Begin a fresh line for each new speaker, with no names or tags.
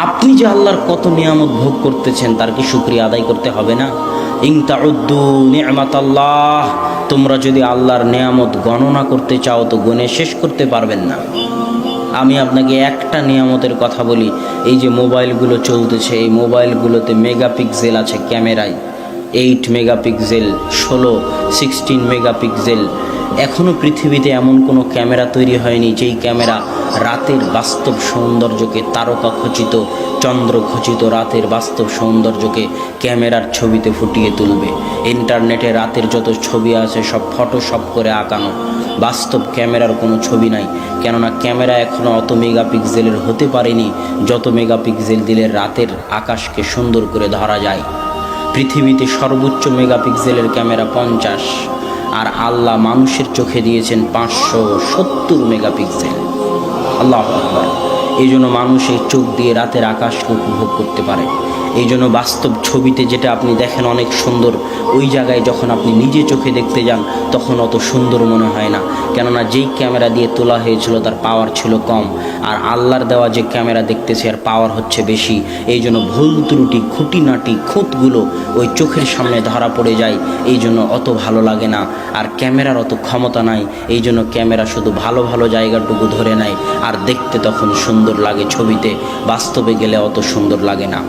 আপনি যে আল্লাহর কত নিয়ামত ভোগ করতেছেন তার কি শুকরিয়া আদায় করতে হবে না? ইন তাউদ্দু নি'মাতাল্লাহ, তোমরা যদি আল্লাহর নিয়ামত গণনা করতে চাও তো গুণে শেষ করতে পারবেন না। আমি আপনাকে একটা নিয়ামতের কথা বলি, এই যে মোবাইলগুলো চলতেছে, এই মোবাইলগুলোতে মেগাপিক্সেল আছে ক্যামেরায়, 8 মেগাপিক্সেল, 16 মেগাপিক্সেল। এখনও পৃথিবীতে এমন কোনো ক্যামেরা তৈরি হয়নি যেই ক্যামেরা রাতের বাস্তব সৌন্দর্যকে, তারকা খচিত, চন্দ্র খচিত রাতের বাস্তব সৌন্দর্যকে ক্যামেরার ছবিতে ফুটিয়ে তুলবে। ইন্টারনেটে রাতের যত ছবি আছে সব ফটোশপ করে আঁকানো, বাস্তব ক্যামেরার কোনো ছবি নাই। কেননা ক্যামেরা এখনও অত মেগাপিক্সেলের হতে পারেনি যত মেগাপিক্সেল দিলে রাতের আকাশকে সুন্দর করে ধরা যায়। পৃথিবীতে সর্বোচ্চ মেগাপিক্সেলের ক্যামেরা 50, আর আল্লাহ মানুষের চোখে দিয়েছেন 570 মেগাপিক্সেল। আল্লাহু আকবার। এই জন্য মানুষ এই চোখ দিয়ে রাতের আকাশকে উপভোগ করতে পারে। এই জন্য বাস্তব ছবিতে যেটা আপনি দেখেন অনেক সুন্দর, ওই জায়গায় যখন আপনি নিজে চোখে দেখতে যান তখন অত সুন্দর মনে হয় না। কেননা যেই ক্যামেরা দিয়ে তোলা হয়েছিল তার পাওয়ার ছিল কম, আর আল্লাহর দেওয়া যে ক্যামেরা দেখতেছে আর পাওয়ার হচ্ছে বেশি। এই জন্য ভুল ত্রুটি, খুঁটিনাটি, খুঁতগুলো ওই চোখের সামনে ধরা পড়ে যায়, এই জন্য অত ভালো লাগে না। আর ক্যামেরার অত ক্ষমতা নাই, এই জন্য ক্যামেরা শুধু ভালো ভালো জায়গাটুকু ধরে নেয়, আর দেখতে তখন সুন্দর লাগে ছবিতে, বাস্তবে গেলে অত সুন্দর লাগে না।